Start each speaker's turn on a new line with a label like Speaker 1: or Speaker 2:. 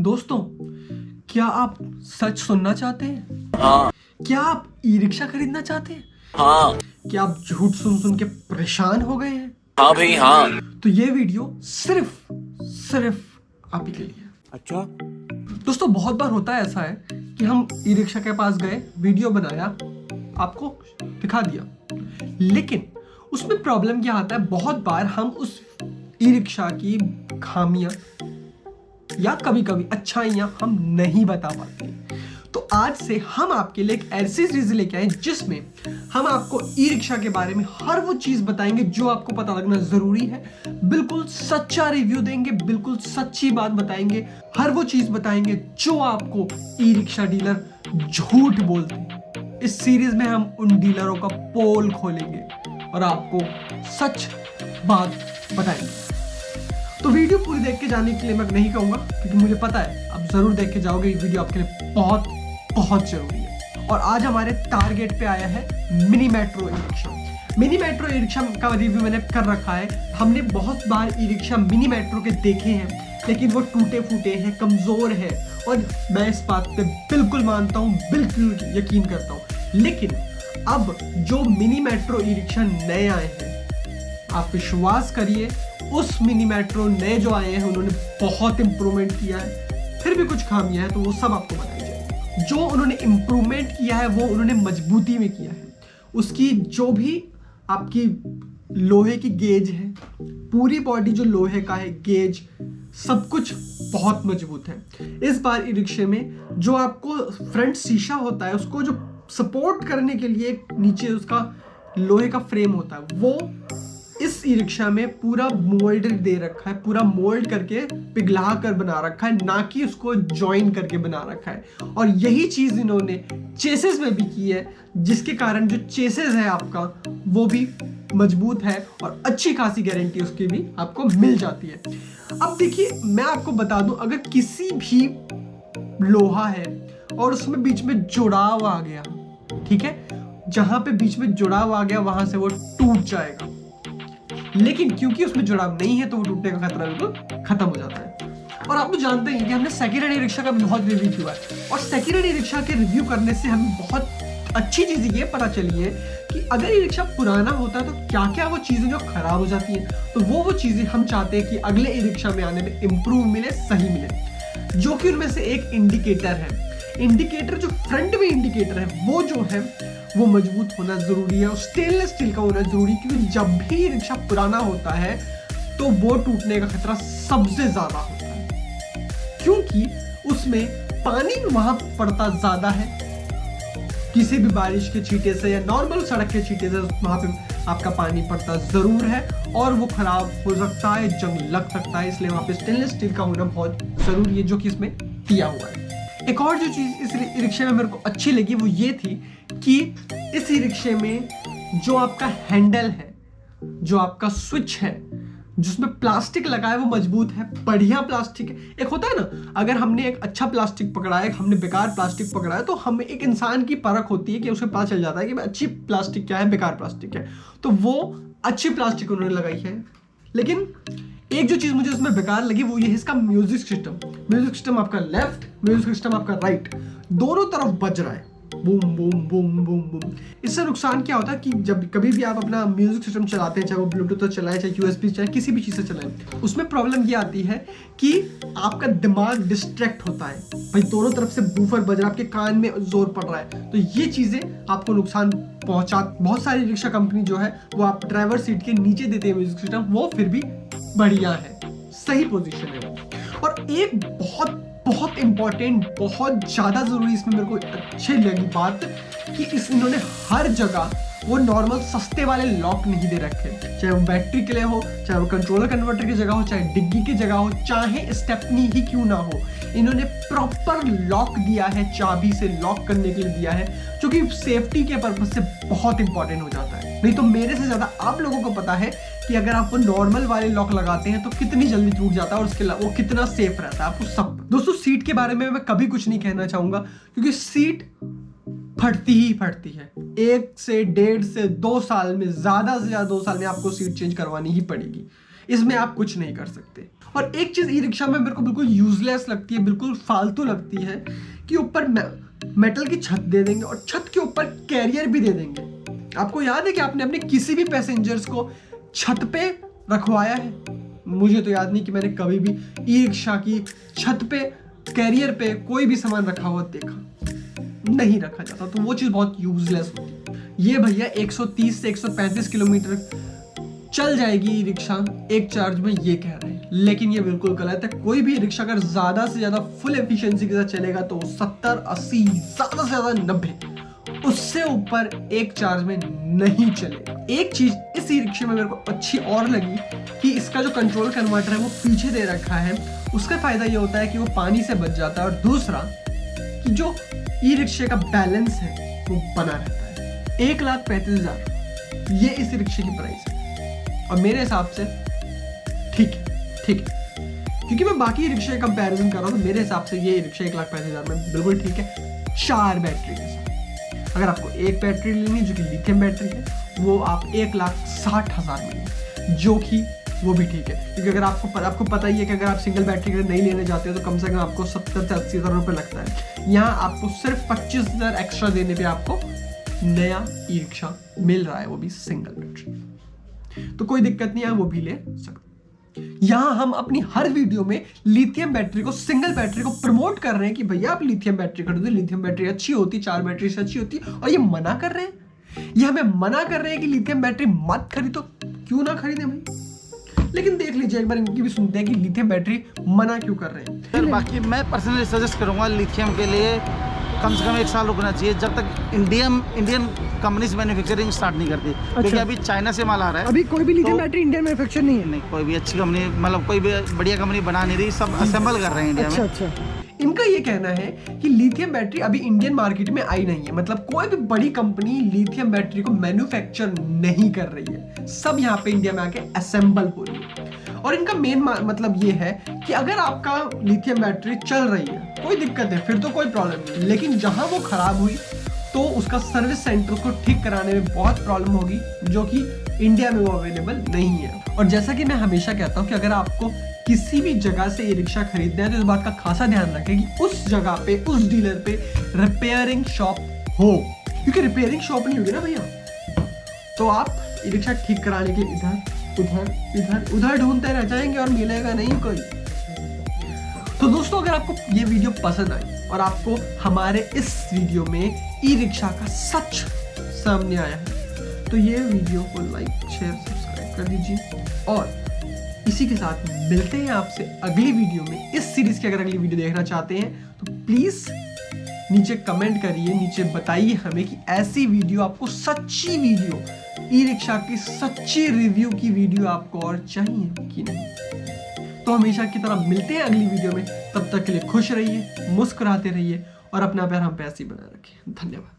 Speaker 1: दोस्तों, क्या आप सच सुनना चाहते हैं?
Speaker 2: हाँ।
Speaker 1: क्या आप ई रिक्शा खरीदना चाहते हैं?
Speaker 2: हाँ।
Speaker 1: क्या आप झूठ सुन सुन के परेशान हो गए हैं?
Speaker 2: हाँ भाई हाँ।
Speaker 1: तो ये वीडियो सिर्फ आप ही के लिए।
Speaker 2: अच्छा।
Speaker 1: दोस्तों, बहुत बार होता है ऐसा है कि हम ई रिक्शा के पास गए, वीडियो बनाया, आपको दिखा दिया, लेकिन उसमें प्रॉब्लम क्या आता है, बहुत बार हम उस ई रिक्शा की खामियां या कभी कभी अच्छाइयां हम नहीं बता पाते। तो आज से हम आपके लिए एक ऐसी सीरीज लेके आए जिसमें हम आपको ई रिक्शा के बारे में हर वो चीज बताएंगे जो आपको पता लगना जरूरी है। बिल्कुल सच्चा रिव्यू देंगे, बिल्कुल सच्ची बात बताएंगे, हर वो चीज बताएंगे जो आपको ई रिक्शा डीलर झूठ बोलते हैं। इस सीरीज में हम उन डीलरों का पोल खोलेंगे और आपको सच बात बताएंगे। तो वीडियो पूरी देख के जाने के लिए मैं नहीं कहूंगा, क्योंकि मुझे पता है आप जरूर देख के जाओगे। ये वीडियो आपके लिए बहुत बहुत जरूरी है। और आज हमारे टारगेट पे आया है mini metro e rickshaw. Mini metro e rickshaw का रिव्यू मैंने कर रखा है। हमने बहुत बार ई रिक्शा मिनी मेट्रो के देखे हैं, लेकिन वो टूटे फूटे हैं, कमजोर है, और मैं इस बात पे बिल्कुल मानता हूँ, बिल्कुल यकीन करता हूँ। लेकिन अब जो मिनी मेट्रो ई रिक्शा नए आए हैं, आप विश्वास करिए, उस मिनी मेट्रो नए जो आए हैं उन्होंने बहुत इंप्रूवमेंट किया है। फिर भी कुछ खामियां हैं तो वो सब आपको बताई जाएगी। जो उन्होंने इंप्रूवमेंट किया है वो उन्होंने मजबूती में किया है। उसकी जो भी आपकी लोहे की गेज है, पूरी बॉडी जो लोहे का है, गेज सब कुछ बहुत मजबूत है। इस बार ई रिक्शे में जो आपको फ्रंट शीशा होता है, उसको जो सपोर्ट करने के लिए नीचे उसका लोहे का फ्रेम होता है, वो इस ई रिक्शा में पूरा मोल्ड दे रखा है, पूरा मोल्ड करके पिघला कर बना रखा है, ना कि उसको जॉइन करके बना रखा है। और यही चीज इन्होंने चेसेस में भी की है, जिसके कारण जो चेसेस है आपका वो भी मजबूत है और अच्छी खासी गारंटी उसकी भी आपको मिल जाती है। अब देखिए, मैं आपको बता दूं, अगर किसी भी लोहा है और उसमें बीच में जुड़ाव आ गया, ठीक है, जहां पे बीच में जुड़ाव आ गया वहां से वो टूट जाएगा। लेकिन क्योंकि उसमें जुड़ाव नहीं है तो वो टूटने का खतरा बिल्कुल खत्म हो जाता है। और आप तो जानते हैं कि हमने सेकंड हैंड ई रिक्शा का भी बहुत रिव्यू किया है, और सेकंड हैंड ई रिक्शा के रिव्यू करने से हमें बहुत अच्छी चीज ये पता चली है कि अगर ई रिक्शा पुराना होता है तो क्या क्या वो चीजें जो खराब हो जाती हैं, तो वो चीजें हम चाहते हैं कि अगले ई रिक्शा में आने में इंप्रूव मिले, सही मिले। जो कि उनमें से एक इंडिकेटर है। इंडिकेटर जो फ्रंट में इंडिकेटर है वो जो है वो मजबूत होना जरूरी है और स्टेनलेस स्टील का होना जरूरी है, क्योंकि जब भी रिक्शा पुराना होता है तो वो टूटने का खतरा सबसे ज्यादा होता है, क्योंकि उसमें पानी भी वहां पड़ता ज्यादा है। किसी भी बारिश के छींटे से या नॉर्मल सड़क के छींटे से वहां पे आपका पानी पड़ता जरूर है और वो खराब हो सकता है, जंग लग सकता है। इसलिए वहां पे स्टेनलेस स्टील का होना बहुत जरूरी है, जो कि इसमें दिया हुआ है। एक और जो चीज इस रिक्शे में मेरे को अच्छी लगी वो ये थी कि इस रिक्शे में जो आपका हैंडल है, जो आपका स्विच है, जिसमें प्लास्टिक लगा है, वो मजबूत है, बढ़िया प्लास्टिक है। एक होता है ना, अगर हमने एक अच्छा प्लास्टिक पकड़ा है, हमने बेकार प्लास्टिक पकड़ा है, तो हमें एक इंसान की परख होती है कि उसे पता चल जाता है कि अच्छी प्लास्टिक क्या है, बेकार प्लास्टिक है। तो वो अच्छी प्लास्टिक उन्होंने लगाई है। लेकिन एक जो चीज मुझे उसमें बेकार लगी वो ये है इसका म्यूजिक सिस्टम। म्यूजिक सिस्टम आपका लेफ्ट, म्यूजिक सिस्टम आपका राइट, दोनों तरफ बज रहा है, boom boom boom boom boom. इससे नुकसान क्या होता है कि जब कभी भी आप अपना म्यूजिक सिस्टम चलाते हैं, चाहे वो ब्लूटूथ से चलाएं, चाहे यूएसबी, चाहे किसी भी चीज से चलाएं, उसमें प्रॉब्लम ये आती है कि आपका दिमाग डिस्ट्रैक्ट होता है। भाई दोनों तरफ से बूफर बज रहा है, आपके कान में जोर पड़ रहा है, तो ये चीजें आपको नुकसान पहुंचा। बहुत सारी रिक्शा कंपनी जो है वो आप ड्राइवर सीट के नीचे देते हैं म्यूजिक सिस्टम, वो फिर भी बढ़िया है, सही पोजीशन है वो। और एक बहुत बहुत इंपॉर्टेंट, बहुत ज्यादा जरूरी इसमें मेरे को अच्छी लगी बात कि इन्होंने हर जगह वो नॉर्मल सस्ते वाले लॉक नहीं दे रखे, चाहे वो बैटरी के लिए हो, चाहे वो कंट्रोलर कन्वर्टर की जगह हो, चाहे डिग्गी की जगह हो, चाहे स्टेपनी ही क्यों ना हो, इन्होंने प्रॉपर लॉक दिया है, चाबी से लॉक करने के लिए दिया है, जो कि सेफ्टी के पर्पज से बहुत इंपॉर्टेंट हो जाता है। नहीं तो मेरे से ज्यादा आप लोगों को पता है कि अगर आप वो नॉर्मल वाले लॉक लगाते हैं तो कितनी जल्दी टूट जाता है और उसके वो कितना सेफ रहता है आपको सब। दोस्तों, सीट के बारे में मैं कभी कुछ नहीं कहना चाहूंगा, क्योंकि सीट फटती ही फटती है। 1 से 1.5 से 2 साल में, ज्यादा से ज्यादा 2 साल में आपको सीट चेंज करवानी ही पड़ेगी। इसमें आप कुछ नहीं कर सकते। और एक चीज ई रिक्शा में मेरे को बिल्कुल यूजलेस लगती है, बिल्कुल फालतू लगती है कि ऊपर मेटल की छत दे देंगे और छत के ऊपर कैरियर भी दे देंगे। आपको याद है कि आपने अपने किसी भी पैसेंजर्स को छत पे रखवाया है? मुझे तो याद नहीं कि मैंने कभी भी ई रिक्शा की छत पे कैरियर पे कोई भी सामान रखा हुआ देखा, नहीं रखा जाता। तो वो चीज बहुत यूजलेस होती है। ये भैया 130 से 135 किलोमीटर चल जाएगी ई रिक्शा एक चार्ज में, ये कह रहे हैं, लेकिन ये बिल्कुल गलत है। कोई भी रिक्शा अगर ज्यादा से ज्यादा फुल एफिशिएंसी के साथ चलेगा तो 70, 80, ज्यादा से ज्यादा 90, उससे ऊपर एक चार्ज में नहीं चलेगा। एक चीज इस ई रिक्शे में मेरे को अच्छी और लगी कि इसका जो कंट्रोल कन्वर्टर है वो पीछे दे रखा है। उसका फायदा ये होता है कि वो पानी से बच जाता है, और दूसरा कि जो ई रिक्शे का बैलेंस है वो बना रहता है। 1,35,000 ये इस रिक्शे की प्राइस है, और मेरे हिसाब से ठीक है, क्योंकि मैं बाकी रिक्शे कंपैरिजन कर रहा हूँ तो मेरे हिसाब से ये रिक्शा 1,35,000 में बिल्कुल ठीक है। 4 बैटरी के साथ। अगर आपको एक बैटरी लेनी है जो कि लिथियम बैटरी है, वो आप 1,60,000 में, जो कि वो भी ठीक है। क्योंकि अगर आपको पता ही है कि अगर आप सिंगल बैटरी अगर नहीं लेने जाते हो तो कम से कम आपको 70 से 80,000 रुपये लगता है। यहाँ आपको सिर्फ 25,000 एक्स्ट्रा देने पे आपको नया ई रिक्शा मिल रहा है, वो भी सिंगल बैटरी। तो कोई दिक्कत नहीं है, वो भी ले सकते। यहां हम अपनी हर वीडियो में लिथियम बैटरी को, सिंगल बैटरी को प्रमोट कर रहे हैं कि भैया आप लिथियम बैटरी खरीदो, लिथियम बैटरी अच्छी होती, 4 बैटरी से अच्छी होती, और ये मना कर रहे हैं, ये हमें मना कर रहे हैं कि लिथियम बैटरी मत खरीदो। क्यों ना खरीदे भाई? लेकिन देख लीजिए एक बार इनकी भी सुनते हैं कि लिथियम बैटरी मना क्यों कर रहे हैं।
Speaker 2: सर बाकी मैं पर्सनली सजेस्ट करूंगा लिथियम के लिए कम से कम 1 साल रुकना चाहिए, जब तक इंडियन कंपनीज मैन्युफैक्चरिंग स्टार्ट नहीं करती। क्योंकि अभी चाइना से माल आ रहा है।
Speaker 3: अभी कोई भी लिथियम बैटरी इंडियन मैन्युफैक्चर नहीं है।
Speaker 2: नहीं, कोई भी अच्छी कंपनी, मतलब कोई भी बढ़िया कंपनी बना नहीं रही, सब असेंबल कर रहे हैं इंडिया में।
Speaker 3: अच्छा।
Speaker 1: इनका ये कहना है कि लिथियम बैटरी अभी इंडियन मार्केट में आई नहीं है, मतलब कोई भी बड़ी कंपनी लिथियम बैटरी को मैन्युफैक्चर नहीं कर रही है, सब यहाँ पे इंडिया में आके असेंबल हो रही है। और इनका मेन मतलब ये है कि अगर आपका लिथियम बैटरी चल रही है, कोई दिक्कत है, फिर तो कोई प्रॉब्लम नहीं, लेकिन जहां वो खराब हुई तो उसका सर्विस सेंटर को ठीक कराने में बहुत प्रॉब्लम होगी, जो कि इंडिया में वो अवेलेबल नहीं है। और जैसा कि मैं हमेशा कहता हूं कि अगर आपको किसी भी जगह से ई रिक्शा खरीदना है तो इस बात का खासा ध्यान रखें कि उस जगह पे, उस डीलर पे रिपेयरिंग शॉप हो, क्योंकि रिपेयरिंग शॉप नहीं होगी ना भैया तो आप ई रिक्शा ठीक कराने के लिए इधर ढूंढते रह जाएंगे और मिलेगा नहीं कोई। तो दोस्तों अगर आपको ये वीडियो पसंद आई और आपको हमारे इस वीडियो में ई रिक्शा का सच सामने आया है तो ये वीडियो को लाइक, शेयर, सब्सक्राइब कर दीजिए। और इसी के साथ मिलते हैं आपसे अगली वीडियो में। इस सीरीज की अगर अगली वीडियो देखना चाहते हैं तो प्लीज नीचे कमेंट करिए, नीचे बताइए हमें कि ऐसी वीडियो आपको, सच्ची वीडियो, ई रिक्शा की सच्ची रिव्यू की वीडियो आपको और चाहिए कि नहीं। तो हमेशा की तरह मिलते हैं अगली वीडियो में, तब तक के लिए खुश रहिए, मुस्कुराते रहिए और अपना प्यार हम पे ऐसे ही बनाए रखें। धन्यवाद।